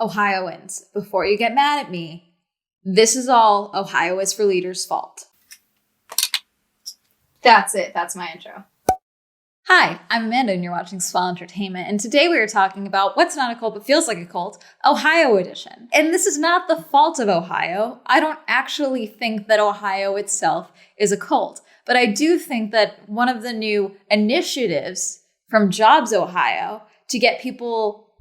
Ohioans, before you get mad at me, this is all Ohio is for Leaders' fault. That's it. That's my intro. Hi, I'm Amanda and you're watching Swell Entertainment, and today we are talking about what's not a cult but feels like a cult, Ohio edition. And this is not the fault of Ohio. I don't actually think that Ohio itself is a cult, but I do think that one of the new initiatives from Jobs Ohio to get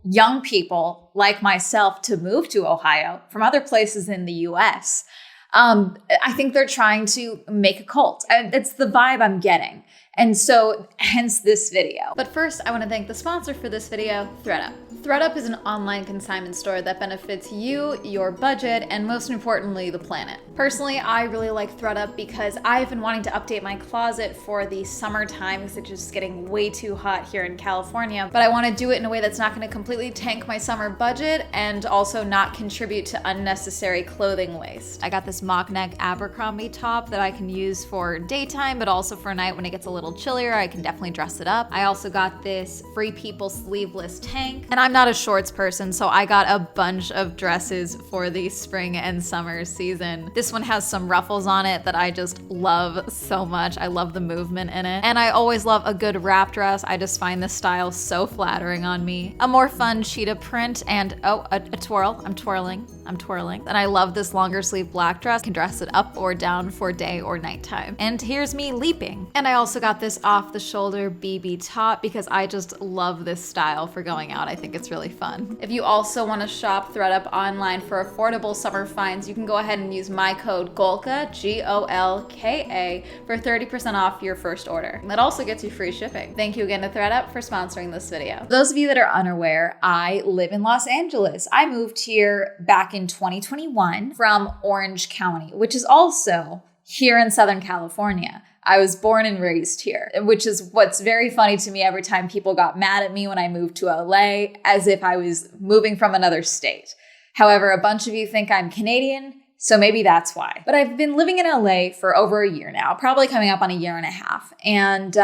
young people like myself to move to Ohio from other places in the US, I think they're trying to make a cult. It's the vibe I'm getting. And so hence this video. But first, I want to thank the sponsor for this video, Thredup. Thredup is an online consignment store that benefits you, your budget, and most importantly, the planet. Personally, I really like Thredup because I've been wanting to update my closet for the summertime because it's just getting way too hot here in California. But I want to do it in a way that's not going to completely tank my summer budget and also not contribute to unnecessary clothing waste. I got this mock neck Abercrombie top that I can use for daytime, but also for night when it gets a little chillier, I can definitely dress it up. I also got this Free People sleeveless tank, and I'm not a shorts person, so I got a bunch of dresses for the spring and summer season. This one has some ruffles on it that I just love so much. I love the movement in it, and I always love a good wrap dress. I just find this style so flattering on me. A more fun cheetah print and a twirl. I'm twirling. And I love this longer sleeve black dress. Can dress it up or down for day or nighttime. And here's me leaping. And I also got this off the shoulder BB top because I just love this style for going out. I think it's really fun. If you also want to shop Thredup online for affordable summer finds, you can go ahead and use my code GOLKA, G-O-L-K-A, for 30% off your first order. That also gets you free shipping. Thank you again to Thredup for sponsoring this video. For those of you that are unaware, I live in Los Angeles. I moved here back in 2021 from Orange County, which is also here in Southern California. I was born and raised here, which is what's very funny to me every time people got mad at me when I moved to LA, as if I was moving from another state. However, a bunch of you think I'm Canadian, so maybe that's why. But I've been living in LA for over a year now, probably coming up on a year and a half. And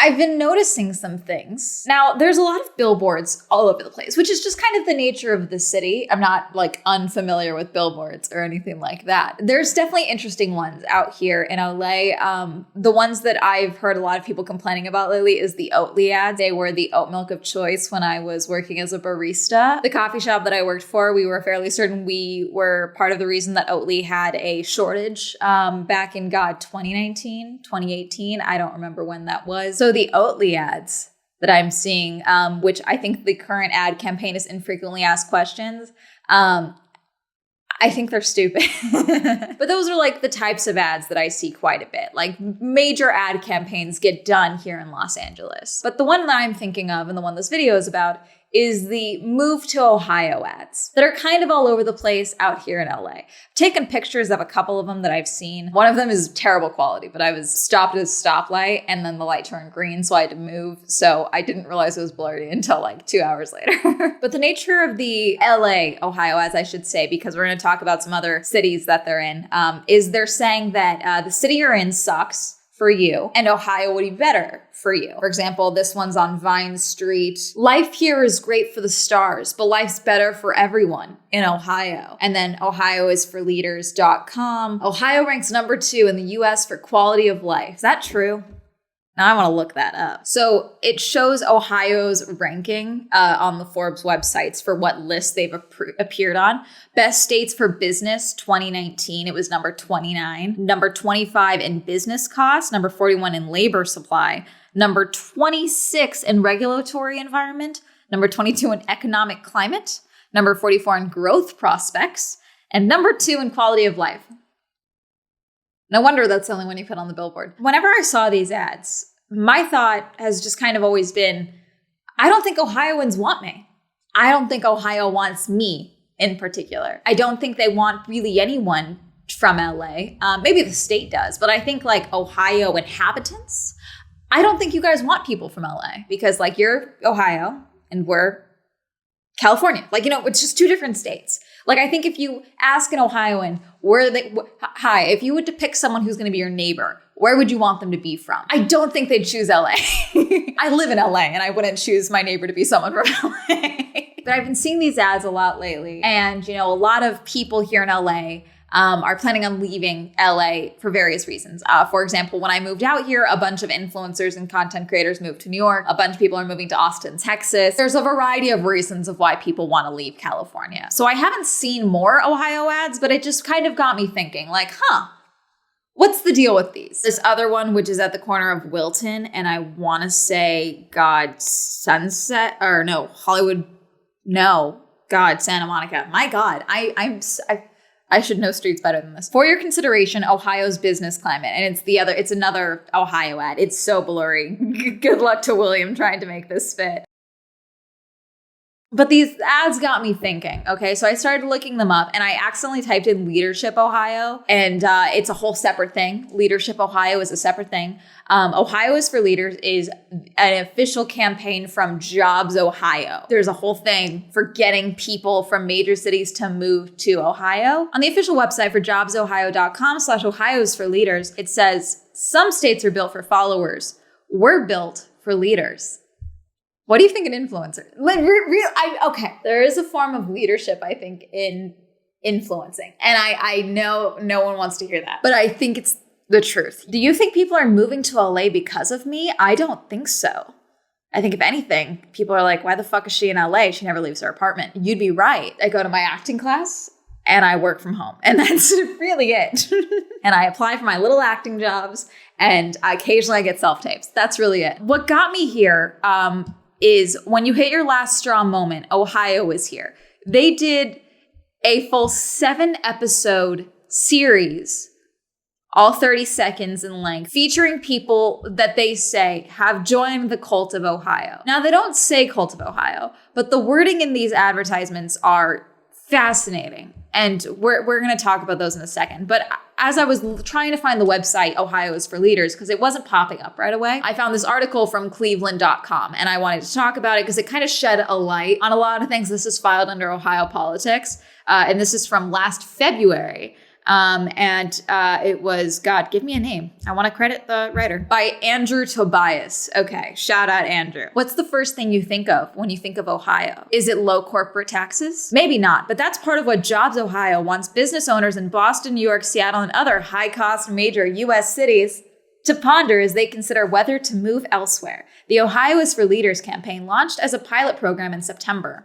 I've been noticing some things. Now, there's a lot of billboards all over the place, which is just kind of the nature of the city. I'm not like unfamiliar with billboards or anything like that. There's definitely interesting ones out here in LA. The ones that I've heard a lot of people complaining about lately is the Oatly ads. They were the oat milk of choice when I was working as a barista. The coffee shop that I worked for, we were fairly certain we were part of the reason that Oatly had a shortage back in 2019, 2018. I don't remember when that was. So the Oatly ads that I'm seeing, which I think the current ad campaign is infrequently asked questions, I think they're stupid. But those are like the types of ads that I see quite a bit. Like major ad campaigns get done here in Los Angeles. But the one that I'm thinking of and the one this video is about is the Move to Ohio ads that are kind of all over the place out here in LA. I've taken pictures of a couple of them that I've seen. One of them is terrible quality, but I was stopped at a stoplight and then the light turned green, so I had to move. So I didn't realize it was blurry until like 2 hours later. But the nature of the LA, Ohio ads, I should say, because we're going to talk about some other cities that they're in, is they're saying that the city you're in sucks for you, and Ohio would be better for you. For example, this one's on Vine Street. Life here is great for the stars, but life's better for everyone in Ohio. And then Ohio is for leaders.com. Ohio ranks number 2 in the US for quality of life. Is that true? Now I want to look that up. So it shows Ohio's ranking on the Forbes websites for what lists they've appeared on. Best states for business 2019, it was number 29. Number 25 in business costs, number 41 in labor supply, number 26 in regulatory environment, number 22 in economic climate, number 44 in growth prospects, and number 2 in quality of life. No wonder that's the only one you put on the billboard. Whenever I saw these ads, my thought has just kind of always been, I don't think Ohioans want me. I don't think Ohio wants me in particular. I don't think they want really anyone from LA. Maybe the state does, but I think like Ohio inhabitants, I don't think you guys want people from LA because like you're Ohio and we're California. Like, you know, it's just 2 different states. Like, I think if you ask an Ohioan, if you were to pick someone who's going to be your neighbor, where would you want them to be from? I don't think they'd choose LA. I live in LA and I wouldn't choose my neighbor to be someone from LA. but I've been seeing these ads a lot lately. And, you know, a lot of people here in LA are planning on leaving LA for various reasons. For example, when I moved out here, a bunch of influencers and content creators moved to New York. A bunch of people are moving to Austin, Texas. There's a variety of reasons of why people want to leave California. So I haven't seen more Ohio ads, but it just kind of got me thinking like, what's the deal with these? This other one, which is at the corner of Wilton, and I want to say Sunset, or no, Hollywood, no, Santa Monica. My God, I should know streets better than this. For your consideration, Ohio's business climate. And it's another Ohio ad. It's so blurry. Good luck to William trying to make this fit. But these ads got me thinking, okay? So I started looking them up and I accidentally typed in Leadership Ohio, and it's a whole separate thing. Leadership Ohio is a separate thing. Ohio is for Leaders is an official campaign from Jobs Ohio. There's a whole thing for getting people from major cities to move to Ohio. On the official website for jobsohio.com/Ohio is for Leaders, it says, some states are built for followers. We're built for leaders. What do you think an influencer? Okay, there is a form of leadership, I think, in influencing. And I know no one wants to hear that, but I think it's the truth. Do you think people are moving to LA because of me? I don't think so. I think if anything, people are like, why the fuck is she in LA? She never leaves her apartment. You'd be right. I go to my acting class and I work from home. And that's really it. And I apply for my little acting jobs and occasionally I get self-tapes. That's really it. What got me here, is when you hit your last straw moment, Ohio is here. They did a full 7-episode series, all 30 seconds in length, featuring people that they say have joined the cult of Ohio. Now, they don't say cult of Ohio, but the wording in these advertisements are fascinating. And we're going to talk about those in a second. But as I was trying to find the website, Ohio is for Leaders, because it wasn't popping up right away, I found this article from cleveland.com. And I wanted to talk about it because it kind of shed a light on a lot of things. This is filed under Ohio politics. And this is from last February. It was, God, give me a name. I want to credit the writer. By Andrew Tobias. Okay, shout out Andrew. What's the first thing you think of when you think of Ohio? Is it low corporate taxes? Maybe not, but that's part of what Jobs Ohio wants business owners in Boston, New York, Seattle, and other high-cost major U.S. cities to ponder as they consider whether to move elsewhere. The Ohio is for Leaders campaign launched as a pilot program in September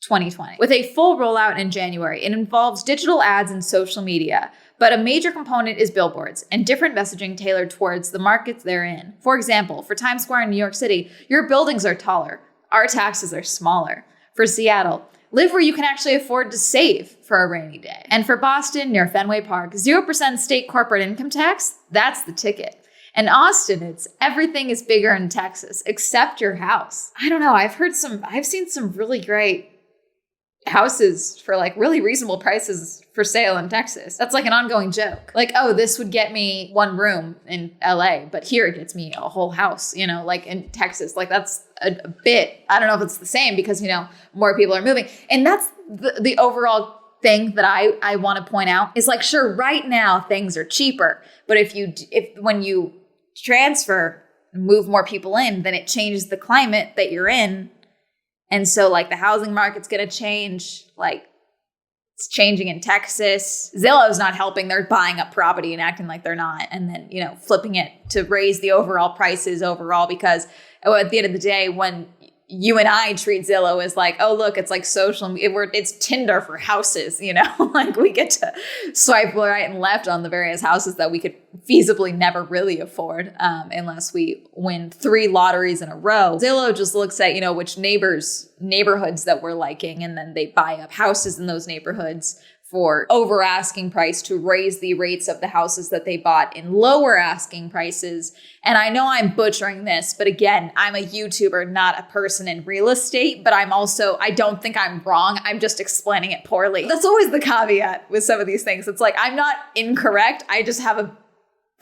2020, with a full rollout in January. It involves digital ads and social media, but a major component is billboards and different messaging tailored towards the markets they're in. For example, for Times Square in New York City, your buildings are taller, our taxes are smaller. For Seattle, live where you can actually afford to save for a rainy day. And for Boston, near Fenway Park, 0% state corporate income tax, that's the ticket. And Austin, it's everything is bigger in Texas, except your house. I don't know, I've seen some really great houses for like really reasonable prices for sale in Texas. That's like an ongoing joke. Like, oh, this would get me one room in LA, but here it gets me a whole house, you know, like in Texas. Like that's a bit, I don't know if it's the same because, you know, more people are moving. And that's the overall thing that I want to point out is like, sure, right now things are cheaper, but when you transfer and move more people in, then it changes the climate that you're in. And so like the housing market's going to change, like it's changing in Texas. Zillow's not helping. They're buying up property and acting like they're not. And then, you know, flipping it to raise the overall prices overall, because at the end of the day, when you and I treat Zillow as like, oh, look, it's like it's Tinder for houses, you know, like we get to swipe right and left on the various houses that we could feasibly never really afford unless we win 3 lotteries in a row. Zillow just looks at, you know, which neighborhoods that we're liking, and then they buy up houses in those neighborhoods for over asking price to raise the rates of the houses that they bought in lower asking prices. And I know I'm butchering this, but again, I'm a YouTuber, not a person in real estate, but I don't think I'm wrong. I'm just explaining it poorly. That's always the caveat with some of these things. It's like, I'm not incorrect. I just have a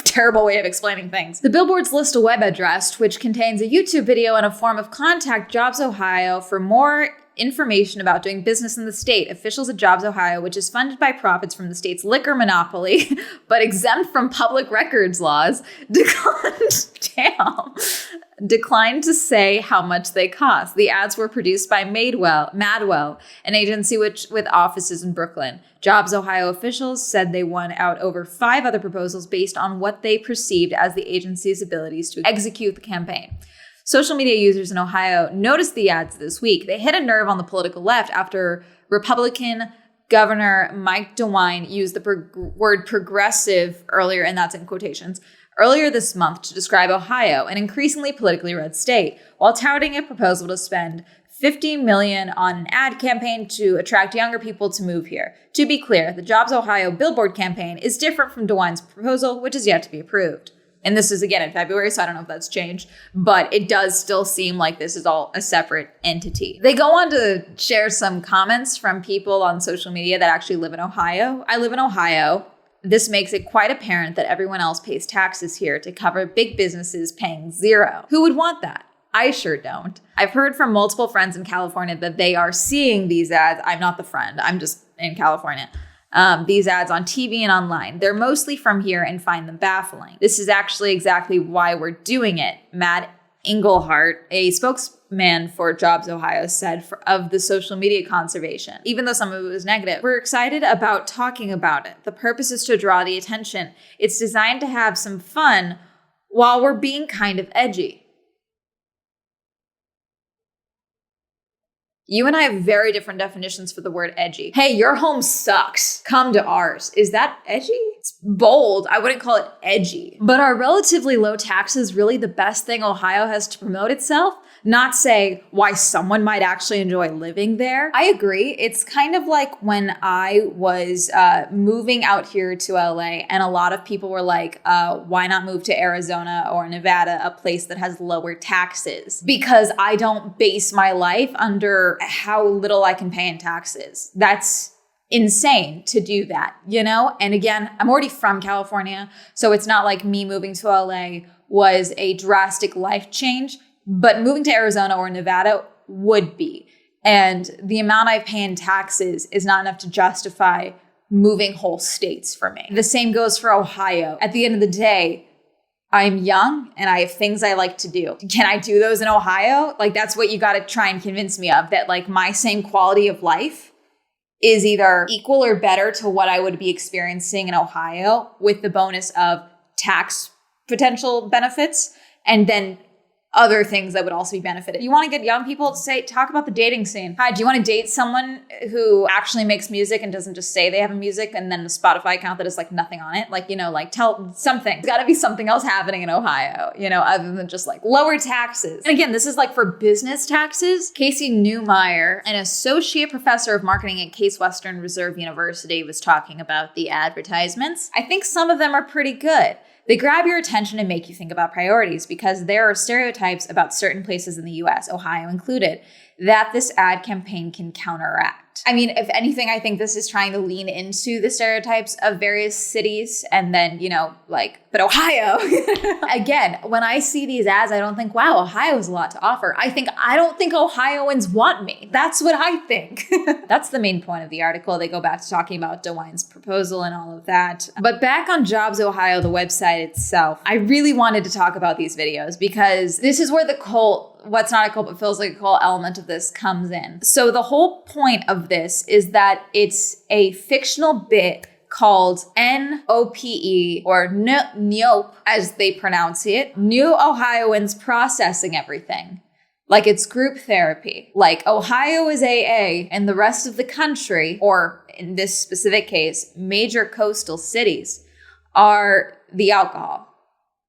terrible way of explaining things. The billboards list a web address, which contains a YouTube video and a form of contact Jobs Ohio for more information about doing business in the state. Officials at Jobs Ohio, which is funded by profits from the state's liquor monopoly, but exempt from public records laws, declined to say how much they cost. The ads were produced by Madwell, an agency with offices in Brooklyn. Jobs Ohio officials said they won out over 5 other proposals based on what they perceived as the agency's abilities to execute the campaign. Social media users in Ohio noticed the ads this week. They hit a nerve on the political left after Republican Governor Mike DeWine used the word progressive earlier, and that's in quotations, earlier this month to describe Ohio, an increasingly politically red state, while touting a proposal to spend $50 million on an ad campaign to attract younger people to move here. To be clear, the Jobs Ohio billboard campaign is different from DeWine's proposal, which is yet to be approved. And this is again in February, so I don't know if that's changed, but it does still seem like this is all a separate entity. They go on to share some comments from people on social media that actually live in Ohio. I live in Ohio. This makes it quite apparent that everyone else pays taxes here to cover big businesses paying zero. Who would want that? I sure don't. I've heard from multiple friends in California that they are seeing these ads. I'm not the friend. I'm just in California. These ads on TV and online. They're mostly from here and find them baffling. This is actually exactly why we're doing it. Matt Engelhart, a spokesman for Jobs Ohio, said of the social media conservation. Even though some of it was negative, we're excited about talking about it. The purpose is to draw the attention. It's designed to have some fun while we're being kind of edgy. You and I have very different definitions for the word edgy. Hey, your home sucks. Come to ours. Is that edgy? It's bold. I wouldn't call it edgy. But are relatively low taxes really the best thing Ohio has to promote itself? Not say why someone might actually enjoy living there. I agree. It's kind of like when I was moving out here to LA and a lot of people were like, why not move to Arizona or Nevada, a place that has lower taxes? Because I don't base my life under how little I can pay in taxes. That's insane to do that, you know? And again, I'm already from California, so it's not like me moving to LA was a drastic life change. But moving to Arizona or Nevada would be. And the amount I pay in taxes is not enough to justify moving whole states for me. The same goes for Ohio. At the end of the day, I'm young and I have things I like to do. Can I do those in Ohio? Like, that's what you got to try and convince me of, that like my same quality of life is either equal or better to what I would be experiencing in Ohio with the bonus of tax potential benefits and then other things that would also be benefited. You want to get young people to talk about the dating scene. Hi, do you want to date someone who actually makes music and doesn't just say they have a music and then a Spotify account that is like nothing on it? Like, you know, like tell something. There's got to be something else happening in Ohio, you know, other than just like lower taxes. And again, this is like for business taxes. Casey Newmeyer, an associate professor of marketing at Case Western Reserve University, was talking about the advertisements. I think some of them are pretty good. They grab your attention and make you think about priorities because there are stereotypes about certain places in the US, Ohio included, that this ad campaign can counteract. I mean, if anything, I think this is trying to lean into the stereotypes of various cities and then, you know, like, but Ohio. Again, when I see these ads, I don't think, wow, Ohio has a lot to offer. I don't think Ohioans want me. That's what I think. That's the main point of the article. They go back to talking about DeWine's proposal and all of that. But back on Jobs Ohio, the website itself, I really wanted to talk about these videos because this is where the cult, what's not a cult but feels like a cult element of this comes in. So the whole point of this is that it's a fictional bit called NOPE, or NOPE as they pronounce it, New Ohioans Processing Everything. Like it's group therapy. Like Ohio is AA and the rest of the country, or in this specific case, major coastal cities, are the alcohol.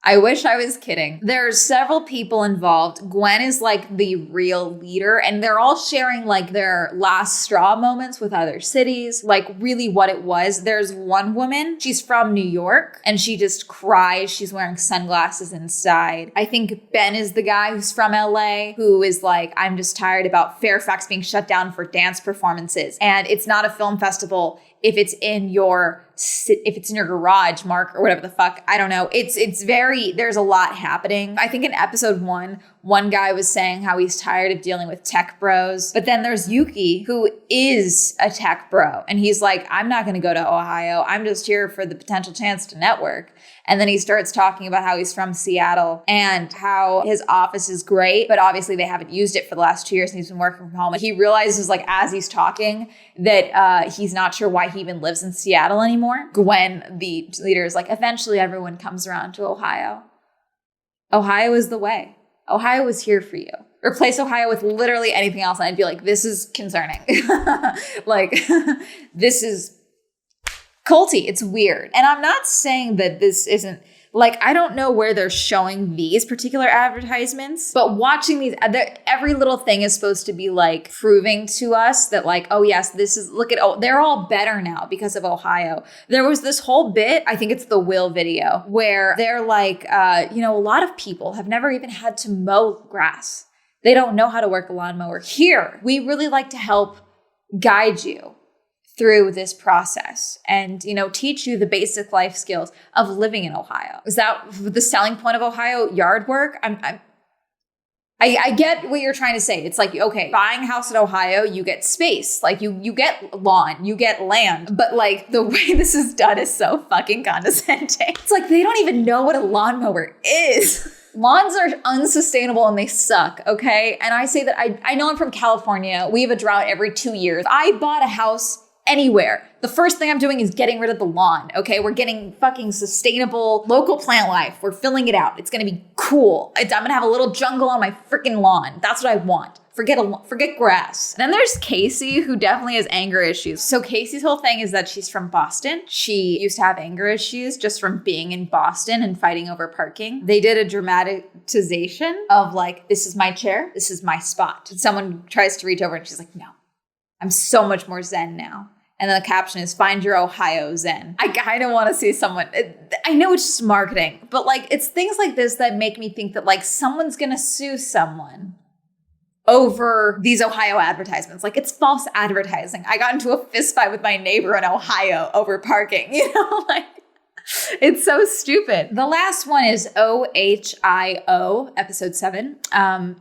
I wish I was kidding. There's several people involved. Gwen is like the real leader and they're all sharing like their last straw moments with other cities, like really what it was. There's one woman, she's from New York and she just cries. She's wearing sunglasses inside. I think Ben is the guy who's from LA who is like, I'm just tired about Fairfax being shut down for dance performances. And it's not a film festival if it's in your garage, Mark, or whatever the fuck. I don't know. It's very, there's a lot happening. I think in episode 1, One guy was saying how he's tired of dealing with tech bros. But then there's Yuki, who is a tech bro. And he's like, I'm not going to go to Ohio. I'm just here for the potential chance to network. And then he starts talking about how he's from Seattle and how his office is great, but obviously they haven't used it for the last 2 years and he's been working from home. And he realizes, like, as he's talking, that he's not sure why he even lives in Seattle anymore. Gwen, the leader, is like, eventually everyone comes around to Ohio. Ohio is the way. Ohio is here for you. Replace Ohio with literally anything else and I'd be like, this is concerning. Like, this is culty. It's weird. And I'm not saying that this isn't, like, I don't know where they're showing these particular advertisements, but watching these, every little thing is supposed to be like proving to us that, like, oh yes, this is, look at, oh, they're all better now because of Ohio. There was this whole bit, I think it's the Will video, where they're like, a lot of people have never even had to mow grass. They don't know how to work a lawnmower. Here, we really like to help guide you through this process and, teach you the basic life skills of living in Ohio. Is that the selling point of Ohio? Yard work? I get what you're trying to say. It's like, okay, buying a house in Ohio, you get space. Like you get lawn, you get land. But like the way this is done is so fucking condescending. It's like they don't even know what a lawnmower is. Lawns are unsustainable and they suck, okay? And I say that I know I'm from California. We have a drought every 2 years. I bought a house anywhere. The first thing I'm doing is getting rid of the lawn, okay? We're getting fucking sustainable local plant life. We're filling it out. It's gonna be cool. I'm gonna have a little jungle on my freaking lawn. That's what I want. Forget grass. Then there's Casey, who definitely has anger issues. So Casey's whole thing is that she's from Boston. She used to have anger issues just from being in Boston and fighting over parking. They did a dramatization of like, this is my chair, this is my spot. Someone tries to reach over and she's like, no, I'm so much more zen now. And then the caption is, find your Ohio zen. I kind of want to see someone, I know it's just marketing, but like, it's things like this that make me think that like someone's going to sue someone over these Ohio advertisements. Like, it's false advertising. I got into a fist fight with my neighbor in Ohio over parking, like, it's so stupid. The last one is OHIO, episode 7.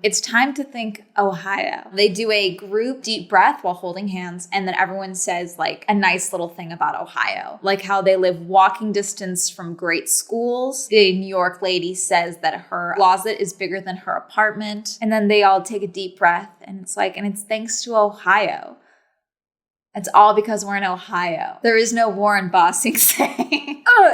It's time to think Ohio. They do a group deep breath while holding hands, and then everyone says like a nice little thing about Ohio, like how they live walking distance from great schools. The New York lady says that her closet is bigger than her apartment, and then they all take a deep breath, and it's like, and it's thanks to Ohio. It's all because we're in Ohio. There is no war in Bossing Say.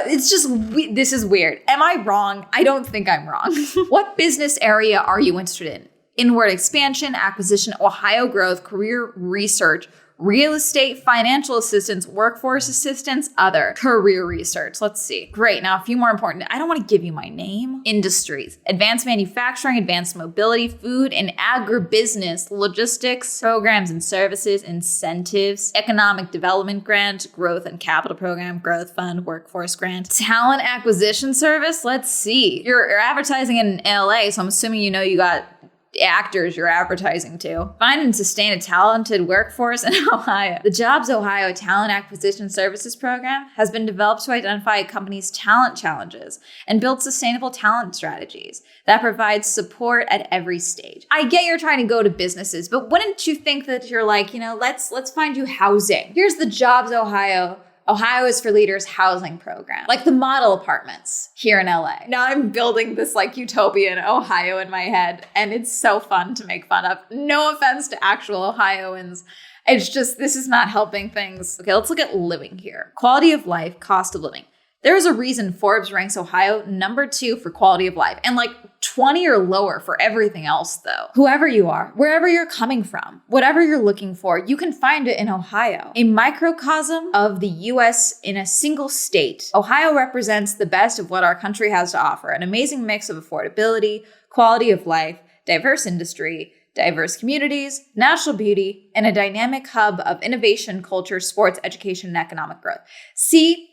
It's just, this is weird. Am I wrong? I don't think I'm wrong. What business area are you interested in? Inward expansion, acquisition, Ohio growth, career research, real estate, financial assistance, workforce assistance, other, career research. Let's see. Great. Now, a few more important. I don't want to give you my name. Industries, advanced manufacturing, advanced mobility, food and agribusiness, logistics, programs and services, incentives, economic development grant, growth and capital program, growth fund, workforce grant, talent acquisition service. Let's see. You're advertising in LA, so I'm assuming you got actors you're advertising to. Find and sustain a talented workforce in Ohio. The Jobs Ohio Talent Acquisition Services Program has been developed to identify a company's talent challenges and build sustainable talent strategies that provide support at every stage. I get you're trying to go to businesses, but wouldn't you think that you're like, let's find you housing. Here's the Jobs Ohio is for Leaders housing program, like the model apartments here in LA. Now I'm building this like utopian Ohio in my head, and it's so fun to make fun of. No offense to actual Ohioans. It's just, this is not helping things. Okay, let's look at living here. Quality of life, cost of living. There's a reason Forbes ranks Ohio number 2 for quality of life and like 20 or lower for everything else though. Whoever you are, wherever you're coming from, whatever you're looking for, you can find it in Ohio. A microcosm of the US in a single state, Ohio represents the best of what our country has to offer. An amazing mix of affordability, quality of life, diverse industry, diverse communities, natural beauty, and a dynamic hub of innovation, culture, sports, education, and economic growth. See,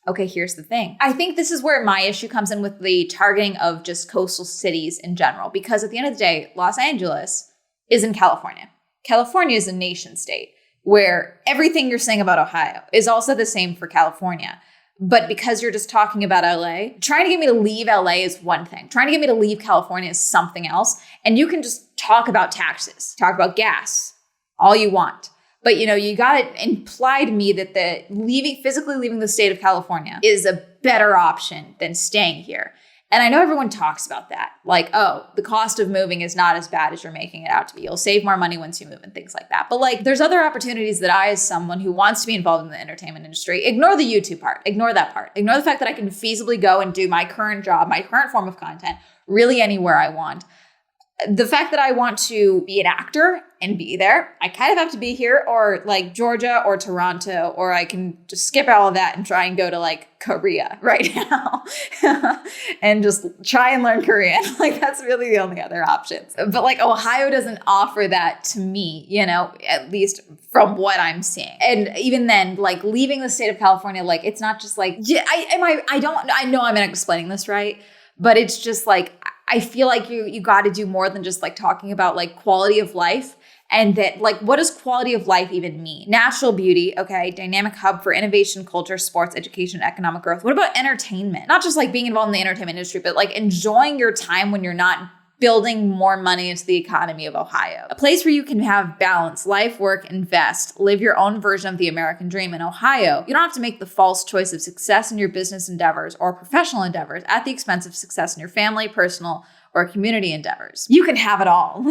okay, here's the thing. I think this is where my issue comes in with the targeting of just coastal cities in general, because at the end of the day, Los Angeles is in California. California is a nation state where everything you're saying about Ohio is also the same for California. But because you're just talking about LA, trying to get me to leave LA is one thing. Trying to get me to leave California is something else. And you can just talk about taxes, talk about gas, all you want. But you got to imply to me that physically leaving the state of California is a better option than staying here. And I know everyone talks about that. Like, oh, the cost of moving is not as bad as you're making it out to be. You'll save more money once you move and things like that. But like, there's other opportunities that I, as someone who wants to be involved in the entertainment industry, ignore the YouTube part, ignore that part, ignore the fact that I can feasibly go and do my current job, my current form of content, really anywhere I want. The fact that I want to be an actor and be there, I kind of have to be here or like Georgia or Toronto, or I can just skip all of that and try and go to like Korea right now and just try and learn Korean. Like that's really the only other options. But like Ohio doesn't offer that to me, at least from what I'm seeing. And even then, like leaving the state of California, like it's not just like, I know I'm not explaining this right, but it's just like, I feel like you got to do more than just like talking about like quality of life. And that like, what does quality of life even mean? Natural beauty, okay, dynamic hub for innovation, culture, sports, education, economic growth. What about entertainment? Not just like being involved in the entertainment industry, but like enjoying your time when you're not building more money into the economy of Ohio. A place where you can have balance, life, work, invest, live your own version of the American dream in Ohio. You don't have to make the false choice of success in your business endeavors or professional endeavors at the expense of success in your family, personal, or community endeavors. You can have it all.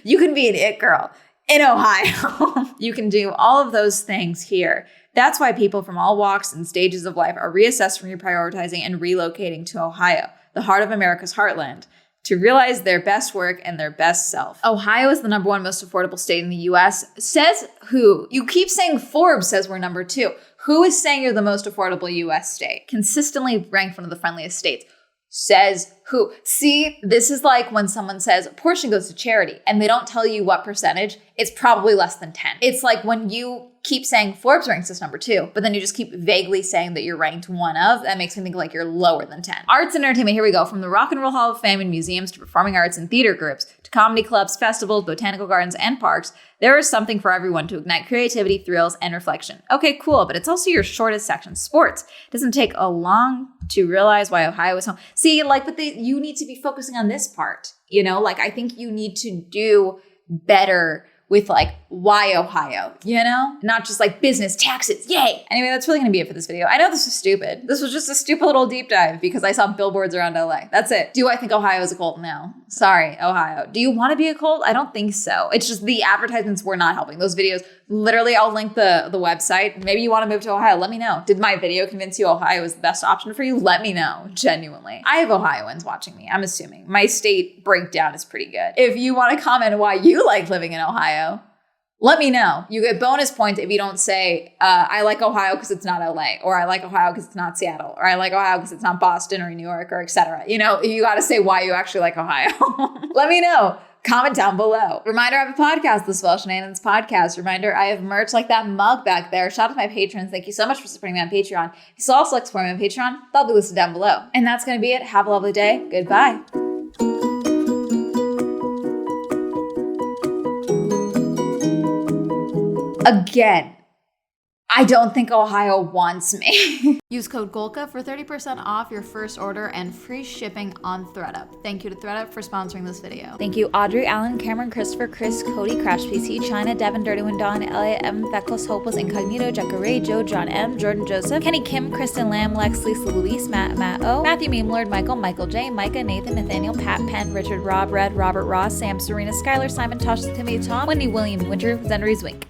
You can be an it girl in Ohio. You can do all of those things here. That's why people from all walks and stages of life are reassessing, reprioritizing, and relocating to Ohio, the heart of America's heartland, to realize their best work and their best self. Ohio is the #1 most affordable state in the US. Says who? You keep saying Forbes says we're #2. Who is saying you're the most affordable US state? Consistently ranked one of the friendliest states. Says who? See, this is like when someone says a portion goes to charity and they don't tell you what percentage, it's probably less than 10. It's like when you keep saying Forbes ranks as #2, but then you just keep vaguely saying that you're ranked one of, that makes me think like you're lower than 10. Arts and entertainment, here we go. From the Rock and Roll Hall of Fame and museums to performing arts and theater groups to comedy clubs, festivals, botanical gardens, and parks, there is something for everyone to ignite creativity, thrills, and reflection. Okay, cool, but it's also your shortest section, sports. It doesn't take a long to realize why Ohio is home. See, like, but you need to be focusing on this part, like I think you need to do better with like, why Ohio, Not just like business, taxes, yay. Anyway, that's really gonna be it for this video. I know this was stupid. This was just a stupid little deep dive because I saw billboards around LA. That's it. Do I think Ohio is a cult? No. Sorry, Ohio. Do you wanna be a cult? I don't think so. It's just the advertisements were not helping. Those videos, literally I'll link the website. Maybe you wanna move to Ohio, let me know. Did my video convince you Ohio is the best option for you? Let me know, genuinely. I have Ohioans watching me, I'm assuming. My state breakdown is pretty good. If you wanna comment why you like living in Ohio, let me know. You get bonus points if you don't say, I like Ohio because it's not LA, or I like Ohio because it's not Seattle, or I like Ohio because it's not Boston or New York, or etc. You got to say why you actually like Ohio. Let me know. Comment down below. Reminder, I have a podcast, the Swell Shenanigans Podcast. Reminder, I have merch like that mug back there. Shout out to my patrons. Thank you so much for supporting me on Patreon. If you still also like supporting me on Patreon, that'll be listed down below. And that's going to be it. Have a lovely day. Goodbye. Again, I don't think Ohio wants me. Use code GOLKA for 30% off your first order and free shipping on Thredup. Thank you to Thredup for sponsoring this video. Thank you Audrey, Alan, Cameron, Christopher, Chris, Cody, Crash PC, China, Devin, Dirty One, Dawn, Elliot, M, Feckless, Hopeless, Incognito, Jacka Ray, Joe, John M, Jordan Joseph, Kenny Kim, Kristen Lamb, Lex, Lisa Luis, Matt O, Matthew Meme Lord, Michael J, Micah, Nathan, Nathaniel, Pat, Penn, Richard, Rob, Red, Robert Ross, Sam, Serena, Skylar, Simon, Tosh, Timothy, Tom, Wendy, William, Winter, Zenry, Zwink.